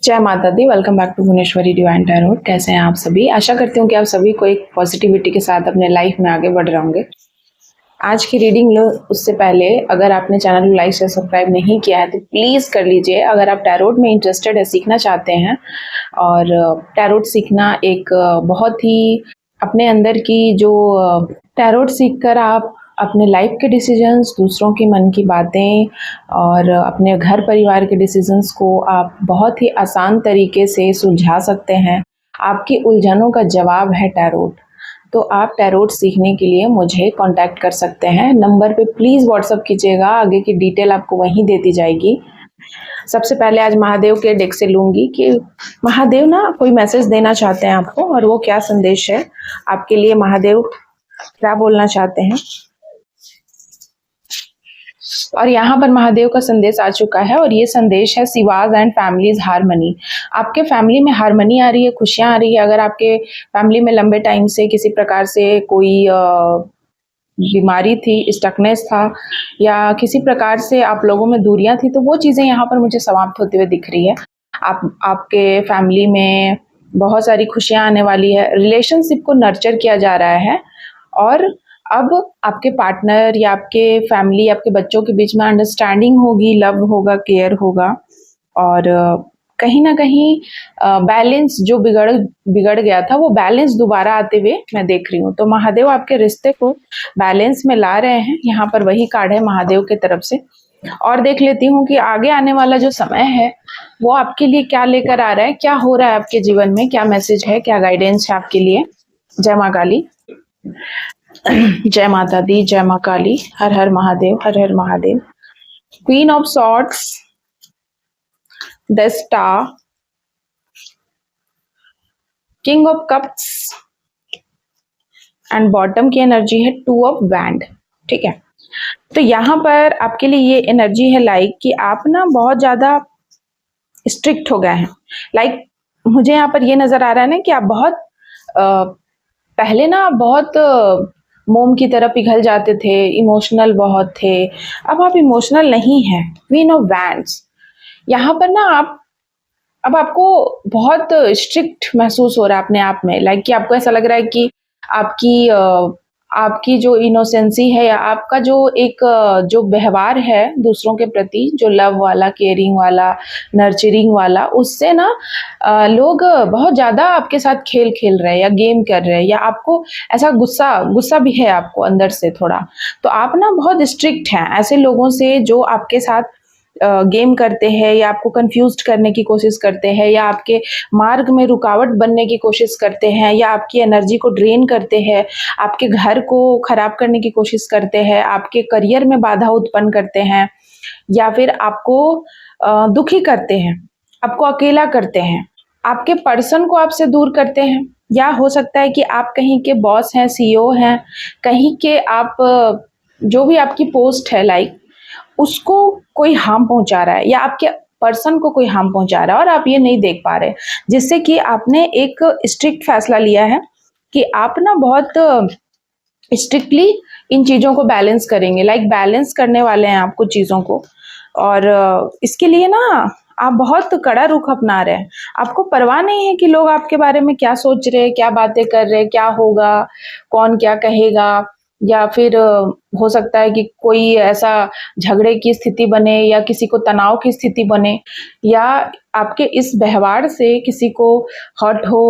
जय माता दी। Welcome back to Bhuvaneshwari divine tarot. कैसे हैं आप सभी? आशा करती हूँ कि आप सभी को एक पॉजिटिविटी के साथ अपने लाइफ में आगे बढ़ रहे होंगे। आज की रीडिंग लो उससे पहले अगर आपने चैनल को लाइक से सब्सक्राइब नहीं किया है तो प्लीज़ कर लीजिए। अगर आप टैरोट में इंटरेस्टेड है, सीखना चाहते हैं, और टैरोट सीखना एक बहुत ही अपने अंदर की जो टैरोट सीखकर आप अपने लाइफ के डिसीजंस, दूसरों की मन की बातें और अपने घर परिवार के डिसीजंस को आप बहुत ही आसान तरीके से सुलझा सकते हैं। आपकी उलझनों का जवाब है टैरोट। तो आप टैरोट सीखने के लिए मुझे कांटेक्ट कर सकते हैं। नंबर पे प्लीज़ व्हाट्सअप कीजिएगा, आगे की डिटेल आपको वहीं देती जाएगी। सबसे पहले आज महादेव के डेक से लूँगी कि महादेव ना कोई मैसेज देना चाहते हैं आपको, और वो क्या संदेश है आपके लिए, महादेव क्या बोलना चाहते हैं। और यहाँ पर महादेव का संदेश आ चुका है, और ये संदेश है शिवाज एंड फैमिलीज हारमनी। आपके फैमिली में हारमनी आ रही है, खुशियाँ आ रही है। अगर आपके फैमिली में लंबे टाइम से किसी प्रकार से कोई बीमारी थी, स्टकनेस था, या किसी प्रकार से आप लोगों में दूरियां थी, तो वो चीज़ें यहाँ पर मुझे समाप्त होते हुए दिख रही है। आपके फैमिली में बहुत सारी खुशियाँ आने वाली है। रिलेशनशिप को नर्चर किया जा रहा है, और अब आपके पार्टनर या आपके फैमिली, आपके बच्चों के बीच में अंडरस्टैंडिंग होगी, लव होगा, केयर होगा, और कहीं ना कहीं बैलेंस जो बिगड़ गया था वो बैलेंस दोबारा आते हुए मैं देख रही हूँ। तो महादेव आपके रिश्ते को बैलेंस में ला रहे हैं। यहाँ पर वही कार्ड है महादेव की तरफ से। और देख लेती हूँ कि आगे आने वाला जो समय है वो आपके लिए क्या लेकर आ रहा है, क्या हो रहा है आपके जीवन में, क्या मैसेज है, क्या गाइडेंस है आपके लिए। जय माँ काली, जय माता दी, जय माँ काली, हर हर महादेव, हर हर Mahadev. Queen of swords, the star, king of cups, and bottom की एनर्जी है टू ऑफ वैंड। ठीक है, तो यहाँ पर आपके लिए ये एनर्जी है लाइक कि आप ना बहुत ज्यादा स्ट्रिक्ट हो गए हैं। लाइक मुझे यहाँ पर ये नजर आ रहा है ना कि आप बहुत पहले ना बहुत मोम की तरह पिघल जाते थे, इमोशनल बहुत थे। अब आप इमोशनल नहीं हैं। क्वीन ऑफ वैंड्स, यहाँ पर ना आप अब आपको बहुत स्ट्रिक्ट महसूस हो रहा है अपने आप में। लाइक कि आपको ऐसा लग रहा है कि आपकी जो इनोसेंसी है, या आपका जो एक जो व्यवहार है दूसरों के प्रति, जो लव वाला, केयरिंग वाला, नर्चरिंग वाला, उससे ना लोग बहुत ज़्यादा आपके साथ खेल खेल रहे हैं या गेम कर रहे हैं, या आपको ऐसा गुस्सा गुस्सा भी है आपको अंदर से थोड़ा। तो आप ना बहुत स्ट्रिक्ट हैं ऐसे लोगों से जो आपके साथ गेम करते हैं, या आपको कंफ्यूज करने की कोशिश करते हैं, या आपके मार्ग में रुकावट बनने की कोशिश करते हैं, या आपकी एनर्जी को ड्रेन करते हैं, आपके घर को खराब करने की कोशिश करते हैं, आपके करियर में बाधा उत्पन्न करते हैं, या फिर आपको दुखी करते हैं, आपको अकेला करते हैं, आपके पर्सन को आपसे दूर करते हैं। या हो सकता है कि आप कहीं के बॉस हैं, सीईओ हैं, कहीं के आप जो भी आपकी पोस्ट है, लाइक उसको कोई हार्म पहुंचा रहा है, या आपके पर्सन को कोई हार्म पहुंचा रहा है, और आप ये नहीं देख पा रहे, जिससे कि आपने एक स्ट्रिक्ट फैसला लिया है कि आप ना बहुत स्ट्रिक्टली इन चीज़ों को बैलेंस करेंगे। लाइक बैलेंस करने वाले हैं आप कुछ चीज़ों को, और इसके लिए ना आप बहुत कड़ा रुख अपना रहे हैं। आपको परवाह नहीं है कि लोग आपके बारे में क्या सोच रहे हैं, क्या बातें कर रहे हैं, क्या होगा, कौन क्या कहेगा, या फिर हो सकता है कि कोई ऐसा झगड़े की स्थिति बने, या किसी को तनाव की स्थिति बने, या आपके इस व्यवहार से किसी को हर्ट हो,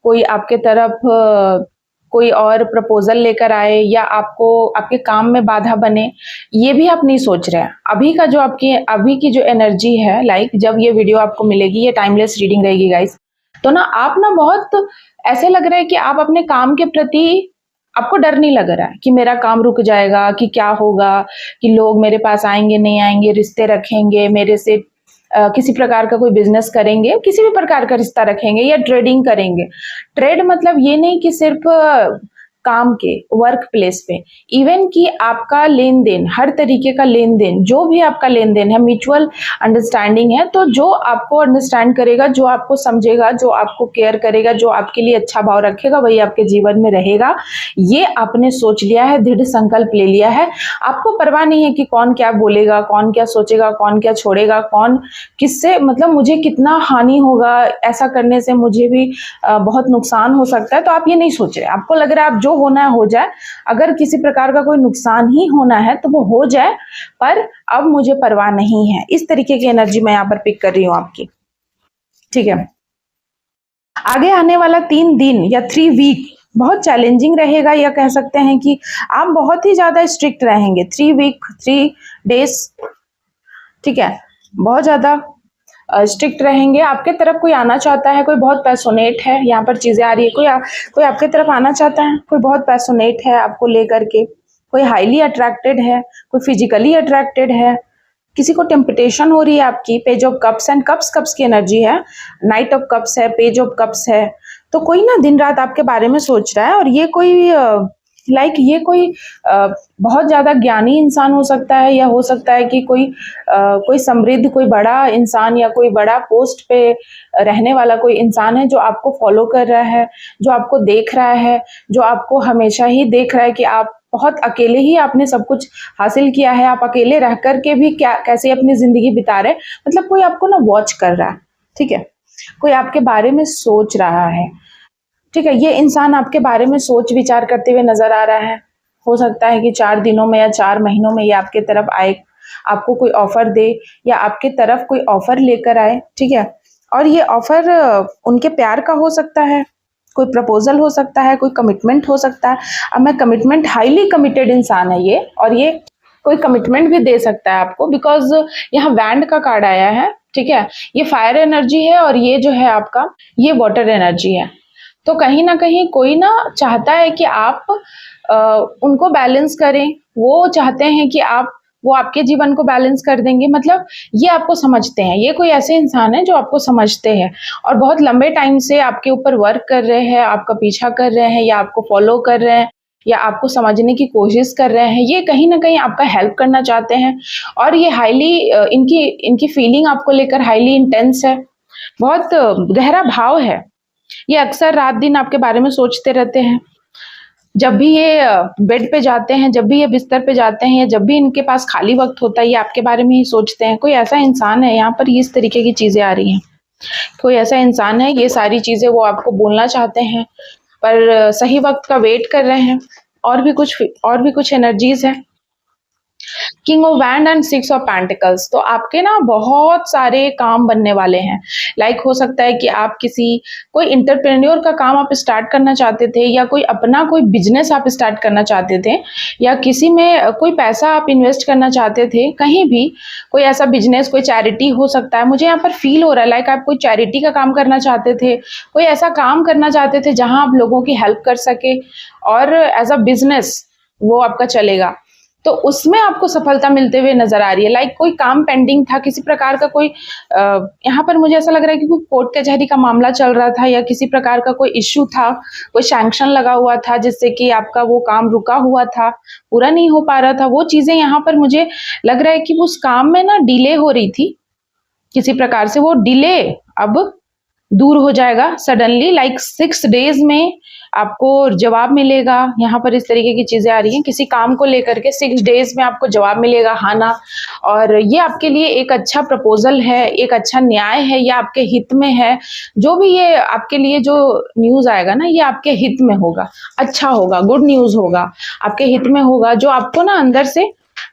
कोई आपके तरफ कोई और प्रपोजल लेकर आए, या आपको आपके काम में बाधा बने। ये भी आप नहीं सोच रहे हैं। अभी की जो एनर्जी है, लाइक जब ये वीडियो आपको मिलेगी, ये टाइमलेस रीडिंग रहेगी गाइस, तो ना आप ना बहुत ऐसे लग रहा है कि आप अपने काम के प्रति, आपको डर नहीं लग रहा है कि मेरा काम रुक जाएगा, कि क्या होगा, कि लोग मेरे पास आएंगे नहीं आएंगे, रिश्ते रखेंगे मेरे से, किसी प्रकार का कोई बिजनेस करेंगे, किसी भी प्रकार का रिश्ता रखेंगे, या ट्रेडिंग करेंगे। ट्रेड मतलब ये नहीं कि सिर्फ काम के, वर्क प्लेस पे, इवन कि आपका लेन देन, हर तरीके का लेन देन, जो भी आपका लेन देन है, म्यूचुअल अंडरस्टैंडिंग है, तो जो आपको अंडरस्टैंड करेगा, जो आपको समझेगा, जो आपको केयर करेगा, जो आपके लिए अच्छा भाव रखेगा, वही आपके जीवन में रहेगा। ये आपने सोच लिया है, दृढ़ संकल्प ले लिया है। आपको परवाह नहीं है कि कौन क्या बोलेगा, कौन क्या सोचेगा, कौन क्या छोड़ेगा, कौन किससे, मतलब मुझे कितना हानि होगा, ऐसा करने से मुझे भी बहुत नुकसान हो सकता है, तो आप ये नहीं सोच रहे। आपको लग रहा है आप जो होना है हो जाए, अगर किसी प्रकार का कोई नुकसान ही होना है तो वो हो जाए, पर अब मुझे परवाह नहीं है। इस तरीके की एनर्जी मैं यहाँ पर पिक कर रही हूँ आपकी। ठीक है, आगे आने वाला 3 दिन या 3 वीक बहुत चैलेंजिंग रहेगा, या कह सकते हैं कि आप बहुत ही ज्यादा स्ट्रिक्ट रहेंगे। 3 वीक 3 डेज, ठीक है, बहुत ज्यादा स्ट्रिक्ट रहेंगे। आपके तरफ कोई आना चाहता है, कोई बहुत पैशनेट है, यहाँ पर चीजें आ रही है, कोई आपके तरफ आना चाहता है, कोई बहुत पैशनेट है आपको लेकर के, कोई हाईली अट्रैक्टेड है, कोई फिजिकली अट्रैक्टेड है, किसी को टेम्पटेशन हो रही है आपकी। Page of cups and cups की एनर्जी है, नाइट ऑफ कप्स है, पेज ऑफ कप्स है। तो कोई ना दिन रात आपके बारे में सोच रहा है, और ये कोई ये कोई बहुत ज्यादा ज्ञानी इंसान हो सकता है, या हो सकता है कि कोई समृद्ध, कोई बड़ा इंसान, या कोई बड़ा पोस्ट पे रहने वाला कोई इंसान है जो आपको फॉलो कर रहा है, जो आपको देख रहा है, जो आपको हमेशा ही देख रहा है कि आप बहुत अकेले ही आपने सब कुछ हासिल किया है, आप अकेले रह करके भी क्या कैसे अपनी जिंदगी बिता रहे, मतलब कोई आपको ना वॉच कर रहा है। ठीक है, कोई आपके बारे में सोच रहा है। ठीक है, ये इंसान आपके बारे में सोच विचार करते हुए नजर आ रहा है। हो सकता है कि 4 दिनों में या 4 महीनों में ये आपके तरफ आए, आपको कोई ऑफर दे, या आपके तरफ कोई ऑफर लेकर आए। ठीक है, और ये ऑफर उनके प्यार का हो सकता है, कोई प्रपोजल हो सकता है, कोई कमिटमेंट हो सकता है। अब मैं कमिटमेंट, हाईली कमिटेड इंसान है ये, और ये कोई कमिटमेंट भी दे सकता है आपको, बिकॉज यहाँ वैंड का कार्ड आया है। ठीक है, ये फायर एनर्जी है, और ये जो है आपका, ये वाटर एनर्जी है। तो कहीं ना कहीं कोई ना चाहता है कि आप उनको बैलेंस करें, वो चाहते हैं कि वो आपके जीवन को बैलेंस कर देंगे। मतलब ये आपको समझते हैं, ये कोई ऐसे इंसान है जो आपको समझते हैं, और बहुत लंबे टाइम से आपके ऊपर वर्क कर रहे हैं, आपका पीछा कर रहे हैं, या आपको फॉलो कर रहे हैं, या आपको समझने की कोशिश कर रहे हैं। ये कहीं ना कहीं आपका हेल्प करना चाहते हैं, और ये हाईली इनकी फीलिंग आपको लेकर हाईली इंटेंस है, बहुत गहरा भाव है। ये अक्सर रात दिन आपके बारे में सोचते रहते हैं। जब भी ये बेड पे जाते हैं, जब भी ये बिस्तर पे जाते हैं, या जब भी इनके पास खाली वक्त होता है, ये आपके बारे में ही सोचते हैं। कोई ऐसा इंसान है, यहाँ पर इस तरीके की चीजें आ रही हैं। कोई ऐसा इंसान है, ये सारी चीजें वो आपको बोलना चाहते हैं, पर सही वक्त का वेट कर रहे हैं। और भी कुछ एनर्जीज है, king of wand and 6 of pentacles. तो आपके ना बहुत सारे काम बनने वाले हैं। हो सकता है कि आप कोई इंटरप्रेन्योर का काम आप स्टार्ट करना चाहते थे, या कोई बिजनेस आप स्टार्ट करना चाहते थे, या किसी में कोई पैसा आप इन्वेस्ट करना चाहते थे, कहीं भी कोई ऐसा बिजनेस, कोई चैरिटी हो सकता है। मुझे यहाँ पर फील हो रहा है आप कोई चैरिटी का काम करना चाहते थे, कोई ऐसा काम करना चाहते थे जहां आप लोगों की हेल्प कर सके, और एज अ बिजनेस वो आपका चलेगा। तो उसमें आपको सफलता मिलते हुए नजर आ रही है। कोई काम पेंडिंग था, किसी प्रकार का कोई यहाँ पर मुझे ऐसा लग रहा है कि कोई कोर्ट कचहरी का मामला चल रहा था, या किसी प्रकार का कोई इश्यू था, कोई सैंक्शन लगा हुआ था, जिससे कि आपका वो काम रुका हुआ था, पूरा नहीं हो पा रहा था। वो चीजें यहाँ पर मुझे लग रहा है कि उस काम में ना डिले हो रही थी, किसी प्रकार से वो डिले अब दूर हो जाएगा सडनली। 6 डेज में आपको जवाब मिलेगा। यहाँ पर इस तरीके की चीजें आ रही हैं, किसी काम को लेकर के 6 डेज में आपको जवाब मिलेगा, हाँ ना। और ये आपके लिए एक अच्छा प्रपोजल है, एक अच्छा न्याय है, ये आपके हित में है। जो भी ये आपके लिए जो न्यूज आएगा ना, ये आपके हित में होगा, अच्छा होगा, गुड न्यूज होगा, आपके हित में होगा, जो आपको ना अंदर से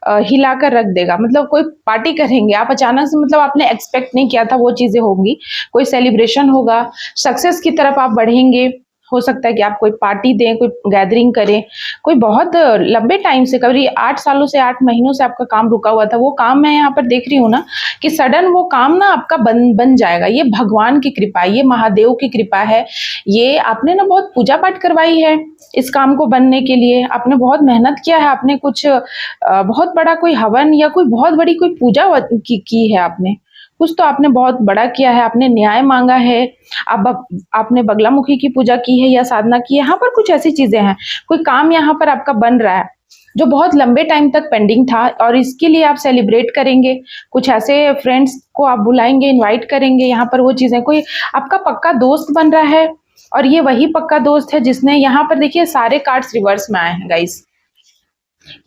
हिलाकर रख देगा। मतलब कोई पार्टी करेंगे आप अचानक से, मतलब आपने एक्सपेक्ट नहीं किया था, वो चीजें होंगी, कोई सेलिब्रेशन होगा, सक्सेस की तरफ आप बढ़ेंगे। हो सकता है कि आप कोई पार्टी दें, कोई गैदरिंग करें, कोई बहुत लंबे टाइम से, करीब 8 सालों से 8 महीनों से आपका काम रुका हुआ था, वो काम मैं यहाँ पर देख रही हूँ ना कि सडन वो काम ना आपका बन जाएगा। ये भगवान की कृपा, ये महादेव की कृपा है। ये आपने ना बहुत पूजा पाठ करवाई है इस काम को बनने के लिए, आपने बहुत मेहनत किया है, आपने कुछ बहुत बड़ा कोई हवन या कोई बहुत बड़ी कोई पूजा की है आपने, कुछ तो आपने बहुत बड़ा किया है, आपने न्याय मांगा है, आपने बगलामुखी की पूजा की है या साधना की है, यहाँ पर कुछ ऐसी चीजें हैं। कोई काम यहाँ पर आपका बन रहा है जो बहुत लंबे टाइम तक पेंडिंग था, और इसके लिए आप सेलिब्रेट करेंगे, कुछ ऐसे फ्रेंड्स को आप बुलाएंगे, इनवाइट करेंगे, यहाँ पर वो चीजें, कोई आपका पक्का दोस्त बन रहा है, और ये वही पक्का दोस्त है जिसने, यहाँ पर देखिए सारे कार्ड्स रिवर्स में आए हैं गाइस।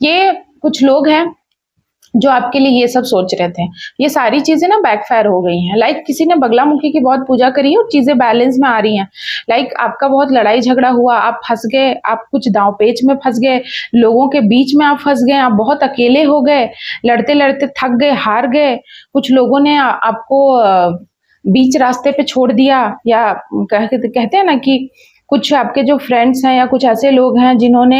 ये कुछ लोग हैं जो आपके लिए ये सब सोच रहे थे, ये सारी चीजें ना बैकफायर हो गई हैं। लाइक किसी ने बगलामुखी की बहुत पूजा करी है और चीजें बैलेंस में आ रही हैं। लाइक आपका बहुत लड़ाई झगड़ा हुआ, आप फंस गए, आप कुछ दांव पेच में फंस गए, लोगों के बीच में आप फंस गए, आप बहुत अकेले हो गए, लड़ते लड़ते थक गए, हार गए, कुछ लोगों ने आपको बीच रास्ते पे छोड़ दिया, या कहते हैं ना कि कुछ आपके जो फ्रेंड्स हैं या कुछ ऐसे लोग हैं जिन्होंने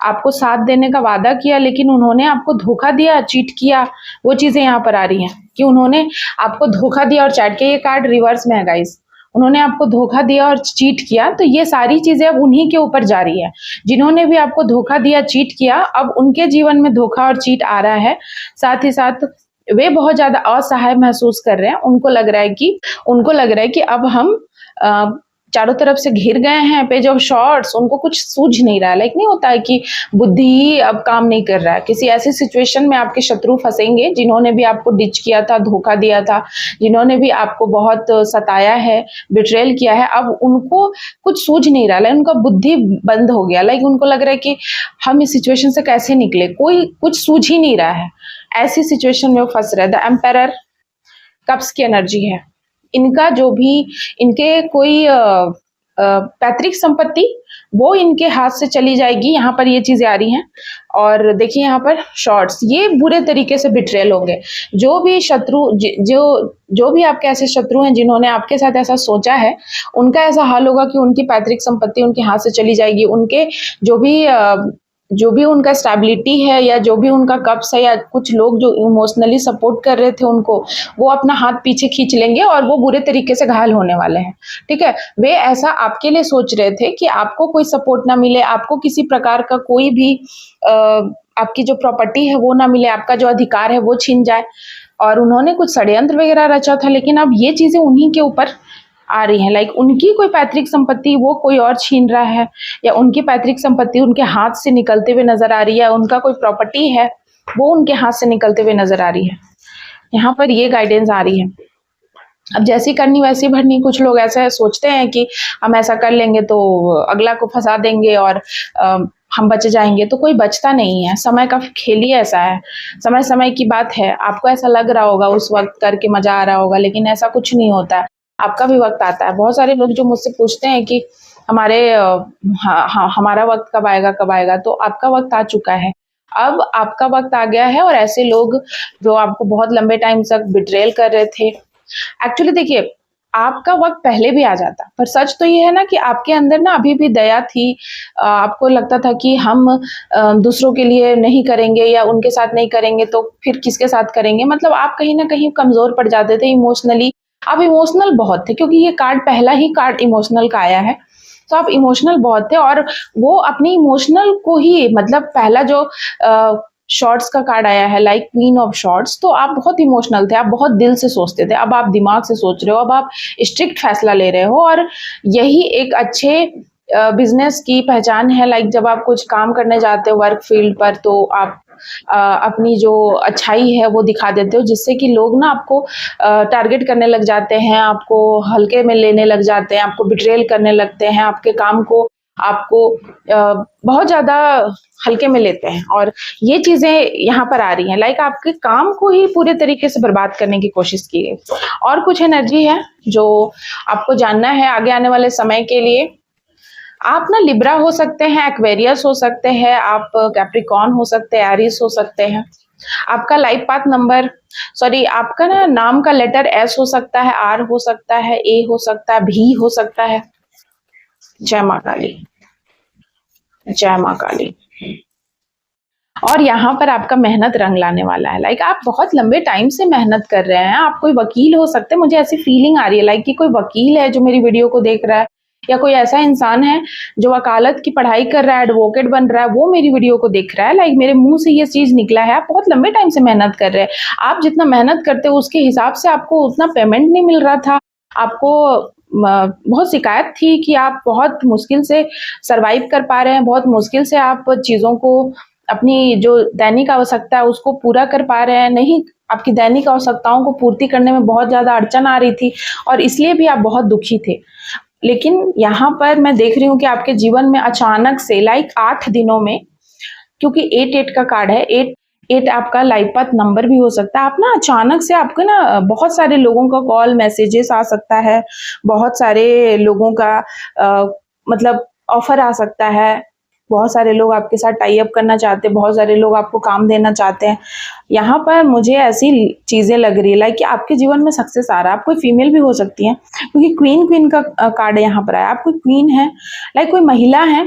आपको साथ देने का वादा किया लेकिन उन्होंने आपको धोखा दिया, चीट किया, वो चीजें यहाँ पर आ रही हैं कि उन्होंने आपको धोखा दिया और चैट के, ये कार्ड रिवर्स में है गाइस, उन्होंने आपको धोखा दिया और चीट किया। तो ये सारी चीजें अब उन्हीं के ऊपर जा रही है, जिन्होंने भी आपको धोखा दिया, चीट किया, अब उनके जीवन में धोखा और चीट आ रहा है। साथ ही साथ वे बहुत ज्यादा असहाय महसूस कर रहे हैं, उनको लग रहा है कि अब हम चारों तरफ से घिर गए हैं, पेज ऑफ शॉर्ट्स, उनको कुछ सूझ नहीं रहा है। लाइक नहीं होता है कि बुद्धि ही अब काम नहीं कर रहा है। किसी ऐसी सिचुएशन में आपके शत्रु फंसेंगे जिन्होंने भी आपको डिच किया था, धोखा दिया था, जिन्होंने भी आपको बहुत सताया है, बिट्रेल किया है, अब उनको कुछ सूझ नहीं रहा है, उनका बुद्धि बंद हो गया। लाइक उनको लग रहा है कि हम इस सिचुएशन से कैसे निकले, कोई कुछ सूझ ही नहीं रहा है, ऐसी सिचुएशन में वो फंस रहे। द एम्पायर कप्स की एनर्जी है, इनका जो भी, इनके कोई पैतृक संपत्ति वो इनके हाथ से चली जाएगी, यहाँ पर ये चीजें आ रही हैं। और देखिए यहाँ पर शॉर्ट्स, ये बुरे तरीके से बिट्रेल होंगे। जो भी शत्रु, जो भी आपके ऐसे शत्रु हैं जिन्होंने आपके साथ ऐसा सोचा है, उनका ऐसा हाल होगा कि उनकी पैतृक संपत्ति उनके हाथ से चली जाएगी, उनके जो भी उनका स्टेबिलिटी है या जो भी उनका कप्स है, या कुछ लोग जो इमोशनली सपोर्ट कर रहे थे उनको, वो अपना हाथ पीछे खींच लेंगे और वो बुरे तरीके से घायल होने वाले हैं। ठीक है, वे ऐसा आपके लिए सोच रहे थे कि आपको कोई सपोर्ट ना मिले, आपको किसी प्रकार का कोई भी आपकी जो प्रॉपर्टी है वो ना मिले, आपका जो अधिकार है वो छीन जाए, और उन्होंने कुछ षड्यंत्र वगैरह रचा था। लेकिन अब ये चीजें उन्हीं के ऊपर आ रही हैं। लाइक उनकी कोई पैतृक संपत्ति वो कोई और छीन रहा है, या उनकी पैतृक संपत्ति उनके हाथ से निकलते हुए नजर आ रही है, उनका कोई प्रॉपर्टी है वो उनके हाथ से निकलते हुए नजर आ रही है। यहाँ पर ये गाइडेंस आ रही है। अब जैसी करनी वैसी भरनी। कुछ लोग ऐसा सोचते हैं कि हम ऐसा कर लेंगे तो अगला को फंसा देंगे और हम बच जाएंगे, तो कोई बचता नहीं है। समय का खेल ही ऐसा है, समय समय की बात है। आपको ऐसा लग रहा होगा उस वक्त करके मजा आ रहा होगा, लेकिन ऐसा कुछ नहीं होता है, आपका भी वक्त आता है। बहुत सारे लोग जो मुझसे पूछते हैं कि हमारा वक्त कब आएगा, तो आपका वक्त आ चुका है, अब आपका वक्त आ गया है। और ऐसे लोग जो आपको बहुत लंबे टाइम तक बिट्रेल कर रहे थे, एक्चुअली देखिए आपका वक्त पहले भी आ जाता, पर सच तो ये है ना कि आपके अंदर ना अभी भी दया थी। आपको लगता था कि हम दूसरों के लिए नहीं करेंगे या उनके साथ नहीं करेंगे तो फिर किसके साथ करेंगे। मतलब आप कहीं ना कहीं कमजोर पड़ जाते थे इमोशनली। आप इमोशनल बहुत थे, क्योंकि ये कार्ड, पहला ही कार्ड इमोशनल का आया है, तो आप इमोशनल बहुत थे। और वो अपनी इमोशनल को ही, मतलब पहला जो शॉर्ट्स का कार्ड आया है, लाइक क्वीन ऑफ शॉर्ट्स, तो आप बहुत इमोशनल थे, आप बहुत दिल से सोचते थे। अब आप दिमाग से सोच रहे हो, अब आप स्ट्रिक्ट फैसला ले रहे हो, और यही एक अच्छे बिजनेस की पहचान है। लाइक जब आप कुछ काम करने जाते हो वर्क फील्ड पर, तो आप अपनी जो अच्छाई है वो दिखा देते हो, जिससे कि लोग ना आपको टारगेट करने लग जाते हैं, आपको हल्के में लेने लग जाते हैं, आपको बिट्रेल करने लगते हैं, आपके काम को आपको बहुत ज्यादा हल्के में लेते हैं। और ये चीजें यहाँ पर आ रही हैं। लाइक आपके काम को ही पूरे तरीके से बर्बाद करने की कोशिश की गई। और कुछ एनर्जी है जो आपको जानना है आगे आने वाले समय के लिए। आप ना लिब्रा हो सकते हैं, एक्वेरियस हो सकते हैं, आप कैप्रिकॉर्न हो सकते हैं, एरीज हो सकते हैं। आपका लाइफ पाथ नंबर, आपका ना नाम का लेटर एस हो सकता है, आर हो सकता है, ए हो सकता है, भी हो सकता है। जय माँ काली, जय माँ काली। और यहाँ पर आपका मेहनत रंग लाने वाला है। लाइक आप बहुत लंबे टाइम से मेहनत कर रहे हैं। आप कोई वकील हो सकते हैं, मुझे ऐसी फीलिंग आ रही है लाइक कि कोई वकील है जो मेरी वीडियो को देख रहा है, या कोई ऐसा इंसान है जो वकालत की पढ़ाई कर रहा है, एडवोकेट बन रहा है, वो मेरी वीडियो को देख रहा है, लाइक मेरे मुंह से ये चीज़ निकला है, आप बहुत लंबे टाइम से मेहनत कर रहे हैं, आप जितना मेहनत करते हो उसके हिसाब से आपको उतना पेमेंट नहीं मिल रहा था, आपको बहुत शिकायत थी कि आप बहुत मुश्किल से सर्वाइव कर पा रहे हैं, बहुत मुश्किल से आप चीज़ों को अपनी जो दैनिक आवश्यकता है उसको पूरा कर पा रहे हैं, नहीं आपकी दैनिक आवश्यकताओं को पूर्ति करने में बहुत ज़्यादा अड़चन आ रही थी और इसलिए भी आप बहुत दुखी थे। लेकिन यहाँ पर मैं देख रही हूँ कि आपके जीवन में अचानक से लाइक 8 दिनों में, क्योंकि 8 का कार्ड है, 8 आपका लाइफ पाथ नंबर भी हो सकता है। आप ना अचानक से आपको ना बहुत सारे लोगों का कॉल मैसेजेस आ सकता है, बहुत सारे लोगों का मतलब ऑफर आ सकता है, बहुत सारे लोग आपके साथ टाई अप करना चाहते हैं, बहुत सारे लोग आपको काम देना चाहते हैं। यहाँ पर मुझे ऐसी चीज़ें लग रही है लाइक कि आपके जीवन में सक्सेस आ रहा है। आप कोई फीमेल भी हो सकती हैं क्योंकि क्वीन का कार्ड यहाँ पर आया। आप कोई क्वीन है, लाइक कोई महिला है,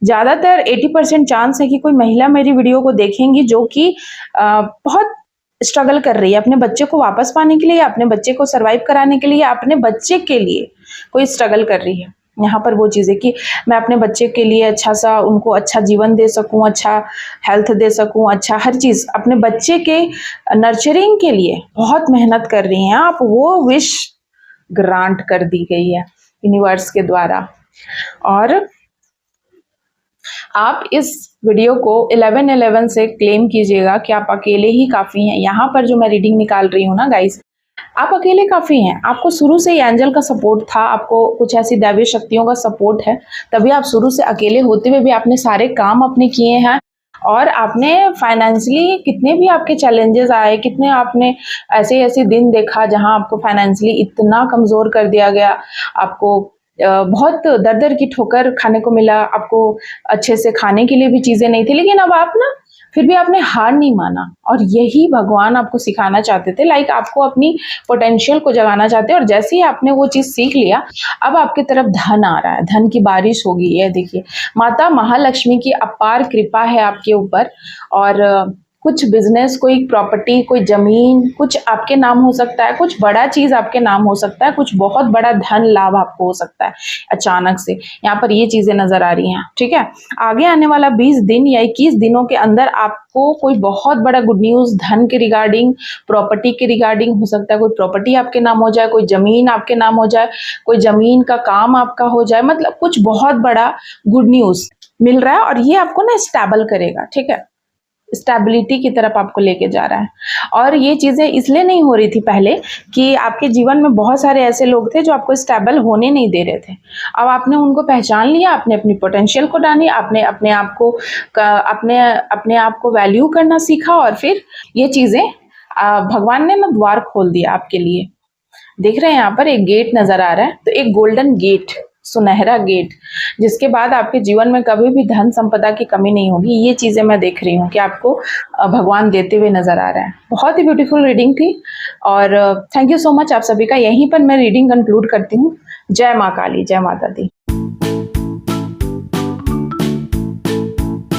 ज़्यादातर 80% चांस है कि कोई महिला मेरी वीडियो को देखेंगी जो कि बहुत स्ट्रगल कर रही है अपने बच्चे को वापस पाने के लिए, अपने बच्चे को सर्वाइव कराने के लिए, अपने बच्चे के लिए कोई स्ट्रगल कर रही है। यहाँ पर वो चीज़ है कि मैं अपने बच्चे के लिए अच्छा सा उनको अच्छा जीवन दे सकूँ, अच्छा हेल्थ दे सकूँ, अच्छा हर चीज़ अपने बच्चे के नर्चरिंग के लिए बहुत मेहनत कर रही हैं आप। वो विश ग्रांट कर दी गई है यूनिवर्स के द्वारा और आप इस वीडियो को 11/11 से क्लेम कीजिएगा कि आप अकेले ही काफ़ी हैं। यहाँ पर जो मैं रीडिंग निकाल रही हूँ ना गाइस, आप अकेले काफ़ी हैं। आपको शुरू से ही एंजल का सपोर्ट था, आपको कुछ ऐसी दैवीय शक्तियों का सपोर्ट है, तभी आप शुरू से अकेले होते हुए भी आपने सारे काम अपने किए हैं और आपने फाइनेंशियली कितने भी आपके चैलेंजेस आए, कितने आपने ऐसे ऐसे दिन देखा जहां आपको फाइनेंशियली इतना कमज़ोर कर दिया गया, आपको बहुत दर-दर की ठोकर खाने को मिला, आपको अच्छे से खाने के लिए भी चीज़ें नहीं थी, लेकिन अब आप ना फिर भी आपने हार नहीं माना और यही भगवान आपको सिखाना चाहते थे, लाइक आपको अपनी पोटेंशियल को जगाना चाहते हैं और जैसे ही आपने वो चीज़ सीख लिया, अब आपकी तरफ धन आ रहा है, धन की बारिश होगी। ये देखिए, माता महालक्ष्मी की अपार कृपा है आपके ऊपर और कुछ बिजनेस, कोई प्रॉपर्टी, कोई ज़मीन, कुछ आपके नाम हो सकता है, कुछ बड़ा चीज़ आपके नाम हो सकता है, कुछ बहुत बड़ा धन लाभ आपको हो सकता है अचानक से। यहाँ पर ये चीज़ें नज़र आ रही हैं, ठीक है। आगे आने वाला 20 दिन या 21 दिनों के अंदर आपको कोई बहुत बड़ा गुड न्यूज़ धन के रिगार्डिंग, प्रॉपर्टी के रिगार्डिंग हो सकता है। कोई प्रॉपर्टी आपके नाम हो जाए, कोई ज़मीन आपके नाम हो जाए, कोई ज़मीन का काम आपका हो जाए, मतलब कुछ बहुत बड़ा गुड न्यूज़ मिल रहा है और ये आपको ना स्टेबल करेगा, ठीक है। स्टेबिलिटी की तरफ आपको लेके जा रहा है और ये चीज़ें इसलिए नहीं हो रही थी पहले कि आपके जीवन में बहुत सारे ऐसे लोग थे जो आपको स्टेबल होने नहीं दे रहे थे। अब आपने उनको पहचान लिया, आपने अपनी पोटेंशियल को जानी, आपने अपने आप को अपने आप को वैल्यू करना सीखा और फिर ये चीज़ें भगवान ने ना द्वार खोल दिया आपके लिए। देख रहे हैं यहाँ पर एक गेट नज़र आ रहा है, तो एक गोल्डन गेट, सुनहरा गेट, जिसके बाद आपके जीवन में कभी भी धन संपदा की कमी नहीं होगी। ये चीज़ें मैं देख रही हूँ कि आपको भगवान देते हुए नज़र आ रहा है। बहुत ही ब्यूटीफुल रीडिंग थी और थैंक यू सो मच आप सभी का। यहीं पर मैं रीडिंग कंक्लूड करती हूँ। जय माँ काली, जय माता दी।